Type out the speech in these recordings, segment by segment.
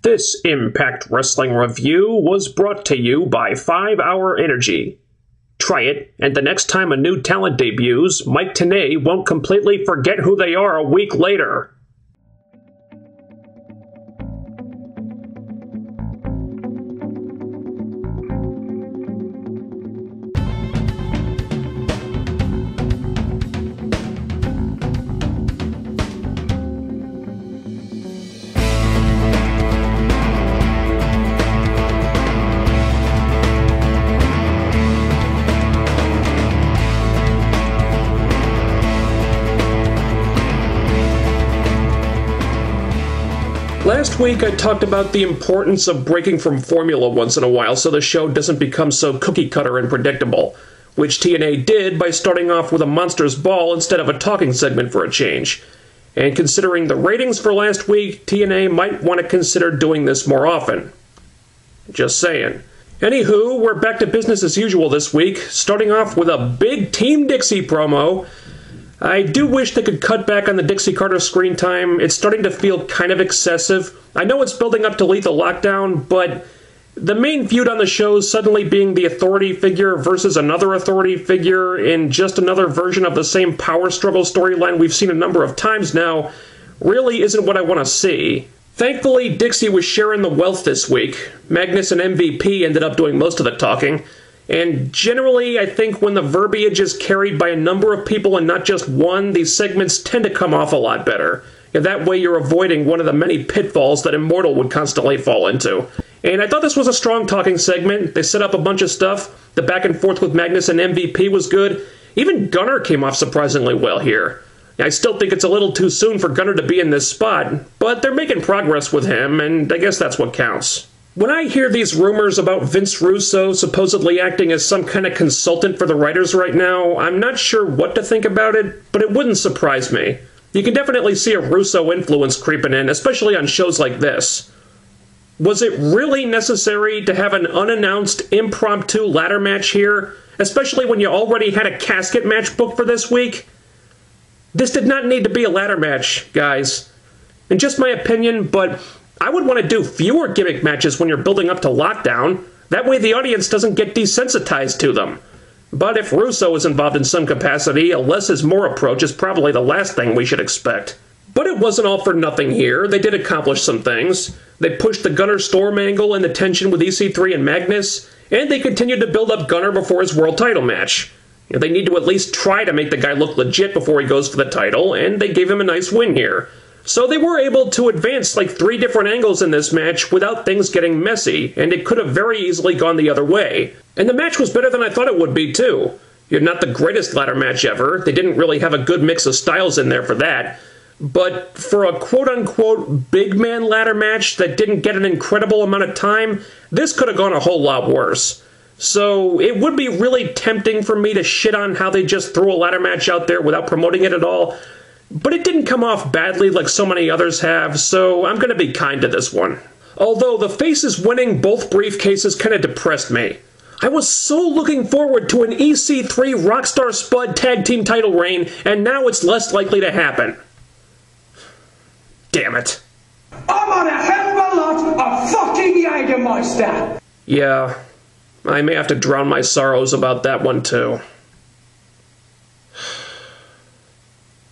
This Impact Wrestling review was brought to you by 5 Hour Energy. Try it, and the next time a new talent debuts, Mike Tenay won't completely forget who they are a week later. Last week I talked about the importance of breaking from formula once in a while so the show doesn't become so cookie-cutter and predictable, which TNA did by starting off with a Monsters Ball instead of a talking segment for a change. And considering the ratings for last week, TNA might want to consider doing this more often. Just saying. Anywho, we're back to business as usual this week, starting off with a big Team Dixie promo. I do wish they could cut back on the Dixie Carter screen time. It's starting to feel kind of excessive. I know it's building up to Lethal Lockdown, but the main feud on the show suddenly being the authority figure versus another authority figure in just another version of the same power struggle storyline we've seen a number of times now really isn't what I want to see. Thankfully, Dixie was sharing the wealth this week. Magnus and MVP ended up doing most of the talking. And generally, I think when the verbiage is carried by a number of people and not just one, these segments tend to come off a lot better. And that way you're avoiding one of the many pitfalls that Immortal would constantly fall into. And I thought this was a strong talking segment. They set up a bunch of stuff. The back and forth with Magnus and MVP was good. Even Gunner came off surprisingly well here. I still think it's a little too soon for Gunner to be in this spot, but they're making progress with him, and I guess that's what counts. When I hear these rumors about Vince Russo supposedly acting as some kind of consultant for the writers right now, I'm not sure what to think about it, but it wouldn't surprise me. You can definitely see a Russo influence creeping in, especially on shows like this. Was it really necessary to have an unannounced impromptu ladder match here, especially when you already had a casket match booked for this week? This did not need to be a ladder match, guys. In just my opinion, but I would want to do fewer gimmick matches when you're building up to Lockdown. That way the audience doesn't get desensitized to them. But if Russo is involved in some capacity, a less is more approach is probably the last thing we should expect. But it wasn't all for nothing here. They did accomplish some things. They pushed the Gunner Storm angle and the tension with EC3 and Magnus, and they continued to build up Gunner before his world title match. They need to at least try to make the guy look legit before he goes for the title, and they gave him a nice win here. So they were able to advance like 3 different angles in this match without things getting messy, and it could have very easily gone the other way. And the match was better than I thought it would be, too. You're not the greatest ladder match ever. They didn't really have a good mix of styles in there for that. But for a quote-unquote big man ladder match that didn't get an incredible amount of time, this could have gone a whole lot worse. So it would be really tempting for me to shit on how they just threw a ladder match out there without promoting it at all. But it didn't come off badly like so many others have, so I'm going to be kind to this one. Although the Faces winning both briefcases kind of depressed me. I was so looking forward to an EC3 Rockstar Spud tag team title reign, and now it's less likely to happen. Damn it. I'm on a hell of a lot of fucking Jägermeister! Yeah, I may have to drown my sorrows about that one too.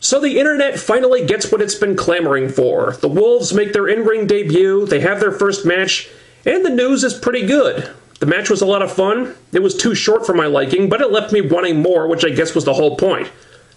So the internet finally gets what it's been clamoring for. The Wolves make their in-ring debut, they have their first match, and the news is pretty good. The match was a lot of fun. It was too short for my liking, but it left me wanting more, which I guess was the whole point.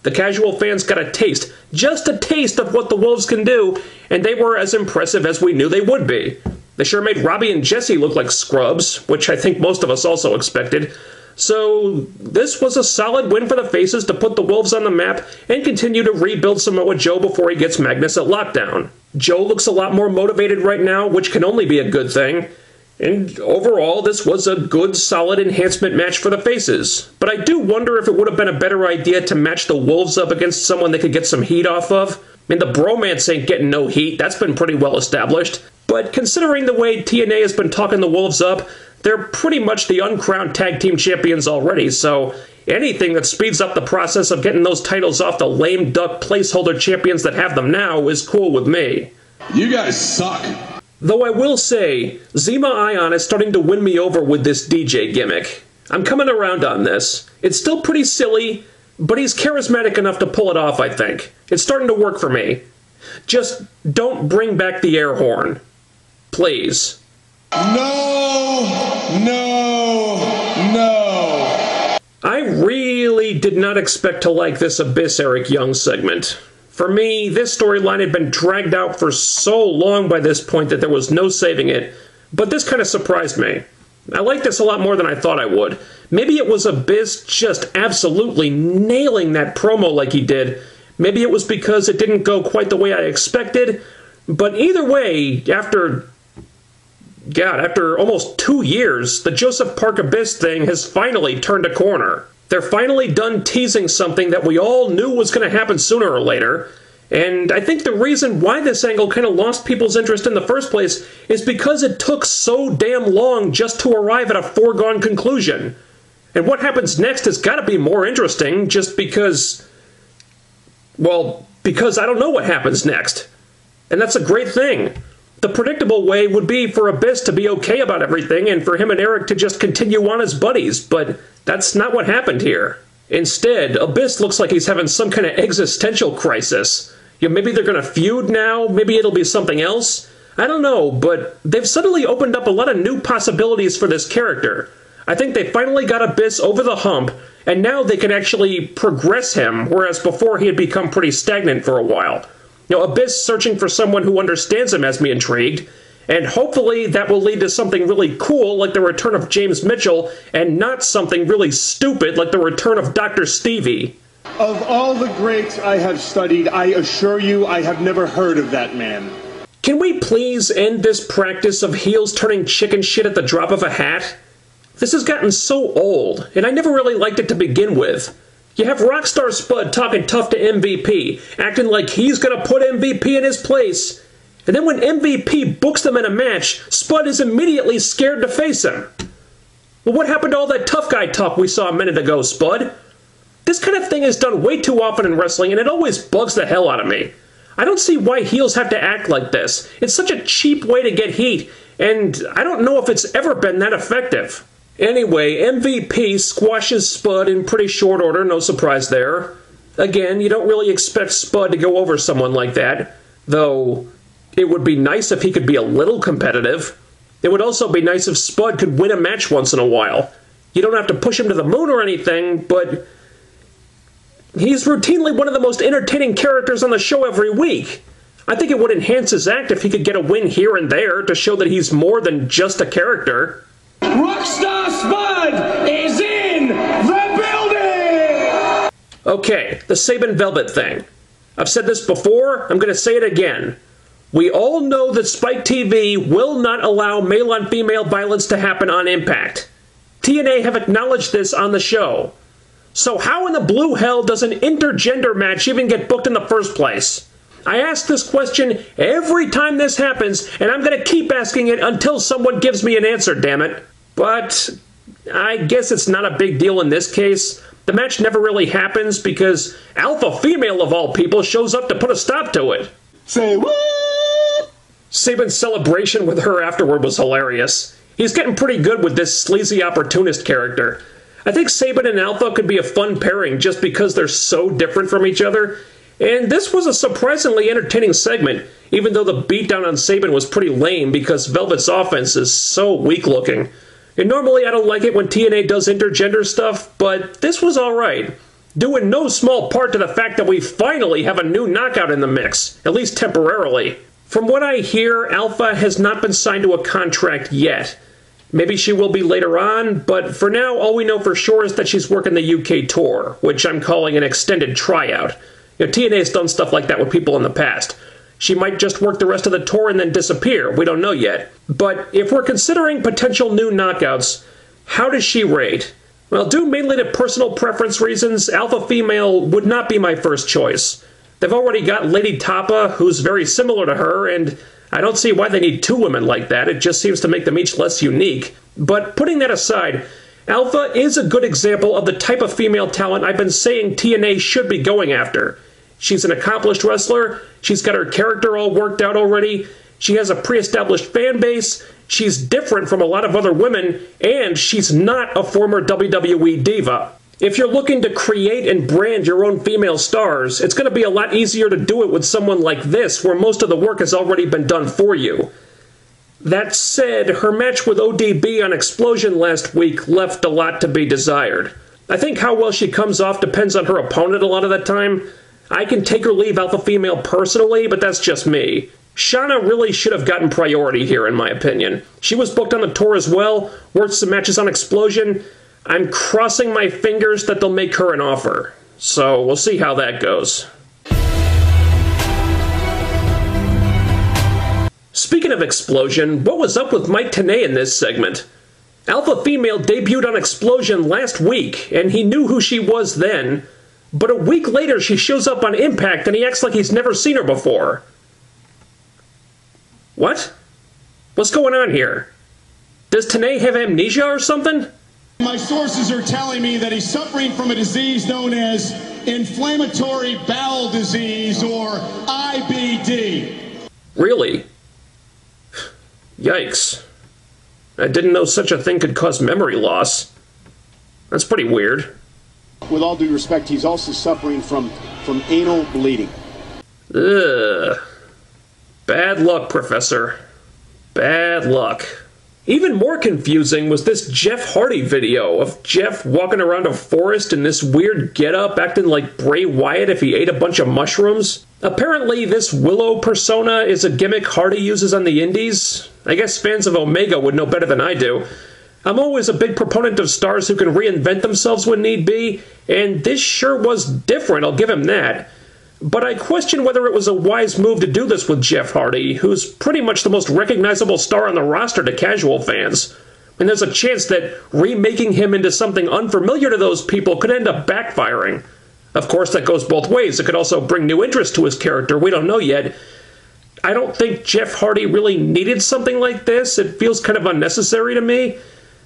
The casual fans got a taste, just a taste of what the Wolves can do, and they were as impressive as we knew they would be. They sure made Robbie and Jesse look like scrubs, which I think most of us also expected. So this was a solid win for the Faces to put the Wolves on the map and continue to rebuild Samoa Joe before he gets Magnus at Lockdown. Joe looks a lot more motivated right now, which can only be a good thing. And overall, this was a good, solid enhancement match for the Faces. But I do wonder if it would have been a better idea to match the Wolves up against someone they could get some heat off of. I mean, the bromance ain't getting no heat. That's been pretty well established. But considering the way TNA has been talking the Wolves up, they're pretty much the uncrowned tag team champions already, so anything that speeds up the process of getting those titles off the lame duck placeholder champions that have them now is cool with me. You guys suck. Though I will say, Zima Ion is starting to win me over with this DJ gimmick. I'm coming around on this. It's still pretty silly, but he's charismatic enough to pull it off, I think. It's starting to work for me. Just don't bring back the air horn. Please. No, no, no. I really did not expect to like this Abyss Eric Young segment. For me, this storyline had been dragged out for so long by this point that there was no saving it, but this kind of surprised me. I liked this a lot more than I thought I would. Maybe it was Abyss just absolutely nailing that promo like he did. Maybe it was because it didn't go quite the way I expected. But either way, after almost 2 years, the Joseph Park Abyss thing has finally turned a corner. They're finally done teasing something that we all knew was going to happen sooner or later. And I think the reason why this angle kind of lost people's interest in the first place is because it took so damn long just to arrive at a foregone conclusion. And what happens next has got to be more interesting just because, well, because I don't know what happens next. And that's a great thing. The predictable way would be for Abyss to be okay about everything and for him and Eric to just continue on as buddies, but that's not what happened here. Instead, Abyss looks like he's having some kind of existential crisis. You know, maybe they're going to feud now, maybe it'll be something else. I don't know, but they've suddenly opened up a lot of new possibilities for this character. I think they finally got Abyss over the hump, and now they can actually progress him, whereas before he had become pretty stagnant for a while. You know, Abyss searching for someone who understands him has me intrigued, and hopefully that will lead to something really cool like the return of James Mitchell, and not something really stupid like the return of Dr. Stevie. Of all the greats I have studied, I assure you I have never heard of that man. Can we please end this practice of heels turning chicken shit at the drop of a hat? This has gotten so old, and I never really liked it to begin with. You have Rockstar Spud talking tough to MVP, acting like he's gonna put MVP in his place. And then when MVP books them in a match, Spud is immediately scared to face him. Well, what happened to all that tough guy talk we saw a minute ago, Spud? This kind of thing is done way too often in wrestling, and it always bugs the hell out of me. I don't see why heels have to act like this. It's such a cheap way to get heat, and I don't know if it's ever been that effective. Anyway, MVP squashes Spud in pretty short order, no surprise there. Again, you don't really expect Spud to go over someone like that, though it would be nice if he could be a little competitive. It would also be nice if Spud could win a match once in a while. You don't have to push him to the moon or anything, but he's routinely one of the most entertaining characters on the show every week. I think it would enhance his act if he could get a win here and there to show that he's more than just a character. Rockstar Spud is in the building! Okay, the Sabin Velvet thing. I've said this before, I'm going to say it again. We all know that Spike TV will not allow male-on-female violence to happen on iMPACT. TNA have acknowledged this on the show. So how in the blue hell does an intergender match even get booked in the first place? I ask this question every time this happens, and I'm going to keep asking it until someone gives me an answer, damn it. But I guess it's not a big deal in this case. The match never really happens because Alpha Female of all people shows up to put a stop to it. Say what? Sabin's celebration with her afterward was hilarious. He's getting pretty good with this sleazy opportunist character. I think Sabin and Alpha could be a fun pairing just because they're so different from each other. And this was a surprisingly entertaining segment, even though the beatdown on Sabin was pretty lame because Velvet's offense is so weak-looking. And normally I don't like it when TNA does intergender stuff, but this was alright. Due in no small part to the fact that we finally have a new knockout in the mix, at least temporarily. From what I hear, Alpha has not been signed to a contract yet. Maybe she will be later on, but for now all we know for sure is that she's working the UK tour, which I'm calling an extended tryout. You know, TNA's done stuff like that with people in the past. She might just work the rest of the tour and then disappear. We don't know yet. But if we're considering potential new knockouts, how does she rate? Well, due mainly to personal preference reasons, Alpha Female would not be my first choice. They've already got Lady Tapa, who's very similar to her, and I don't see why they need two women like that. It just seems to make them each less unique. But putting that aside, Alpha is a good example of the type of female talent I've been saying TNA should be going after. She's an accomplished wrestler, she's got her character all worked out already, She has a pre-established fan base, she's different from a lot of other women, and she's not a former WWE diva. If you're looking to create and brand your own female stars, it's going to be a lot easier to do it with someone like this, where most of the work has already been done for you. That said, her match with ODB on Explosion last week left a lot to be desired. I think how well she comes off depends on her opponent a lot of the time. I can take or leave Alpha Female personally, but that's just me. Shauna really should have gotten priority here, in my opinion. She was booked on the tour as well, worked some matches on Explosion. I'm crossing my fingers that they'll make her an offer. So we'll see how that goes. Speaking of Explosion, what was up with Mike Tenay in this segment? Alpha Female debuted on Explosion last week, and he knew who she was then, but a week later she shows up on Impact and he acts like he's never seen her before. What? What's going on here? Does Tenay have amnesia or something? My sources are telling me that he's suffering from a disease known as inflammatory bowel disease, or IBD. Really? Yikes. I didn't know such a thing could cause memory loss. That's pretty weird. With all due respect, he's also suffering from anal bleeding. Ugh. Bad luck, Professor. Bad luck. Even more confusing was this Jeff Hardy video of Jeff walking around a forest in this weird getup, acting like Bray Wyatt if he ate a bunch of mushrooms. Apparently, this Willow persona is a gimmick Hardy uses on the indies. I guess fans of Omega would know better than I do. I'm always a big proponent of stars who can reinvent themselves when need be, and this sure was different, I'll give him that. But I question whether it was a wise move to do this with Jeff Hardy, who's pretty much the most recognizable star on the roster to casual fans. And there's a chance that remaking him into something unfamiliar to those people could end up backfiring. Of course, that goes both ways. It could also bring new interest to his character. We don't know yet. I don't think Jeff Hardy really needed something like this. It feels kind of unnecessary to me.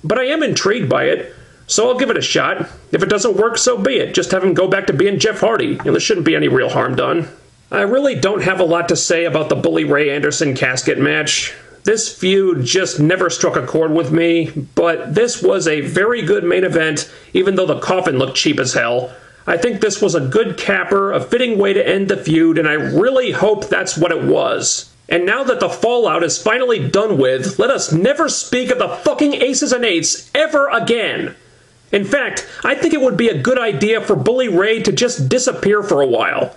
But I am intrigued by it. So I'll give it a shot. If it doesn't work, so be it. Just have him go back to being Jeff Hardy. There shouldn't be any real harm done. I really don't have a lot to say about the Bully Ray Anderson casket match. This feud just never struck a chord with me, but this was a very good main event, even though the coffin looked cheap as hell. I think this was a good capper, a fitting way to end the feud, and I really hope that's what it was. And now that the fallout is finally done with, let us never speak of the fucking Aces and Eights ever again. In fact, I think it would be a good idea for Bully Ray to just disappear for a while.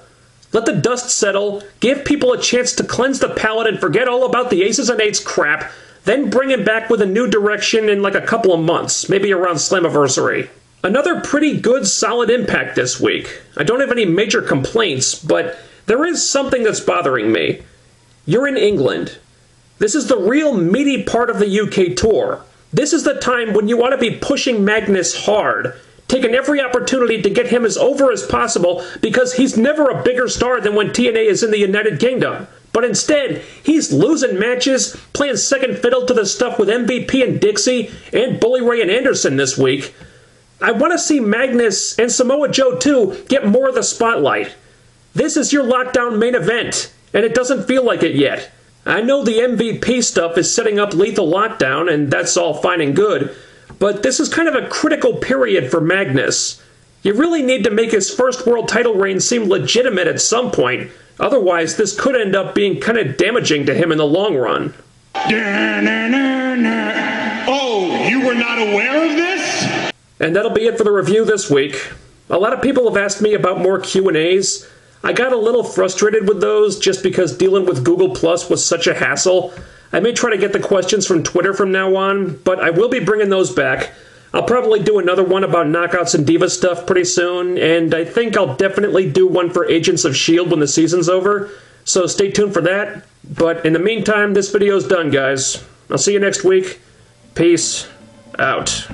Let the dust settle, give people a chance to cleanse the palate and forget all about the Aces and Eights crap, then bring him back with a new direction in like a couple of months, maybe around Slammiversary. Another pretty good solid Impact this week. I don't have any major complaints, but there is something that's bothering me. You're in England. This is the real meaty part of the UK tour. This is the time when you ought to be pushing Magnus hard, taking every opportunity to get him as over as possible because he's never a bigger star than when TNA is in the United Kingdom. But instead, he's losing matches, playing second fiddle to the stuff with MVP and Dixie and Bully Ray and Anderson this week. I want to see Magnus and Samoa Joe too get more of the spotlight. This is your lockdown main event, and it doesn't feel like it yet. I know the MVP stuff is setting up Lethal Lockdown, and that's all fine and good, but this is kind of a critical period for Magnus. You really need to make his first world title reign seem legitimate at some point, otherwise this could end up being kind of damaging to him in the long run. Oh, you were not aware of this? And that'll be it for the review this week. A lot of people have asked me about more Q&As. I got a little frustrated with those just because dealing with Google Plus was such a hassle. I may try to get the questions from Twitter from now on, but I will be bringing those back. I'll probably do another one about Knockouts and Diva stuff pretty soon, and I think I'll definitely do one for Agents of S.H.I.E.L.D. when the season's over, so stay tuned for that. But in the meantime, this video's done, guys. I'll see you next week. Peace out.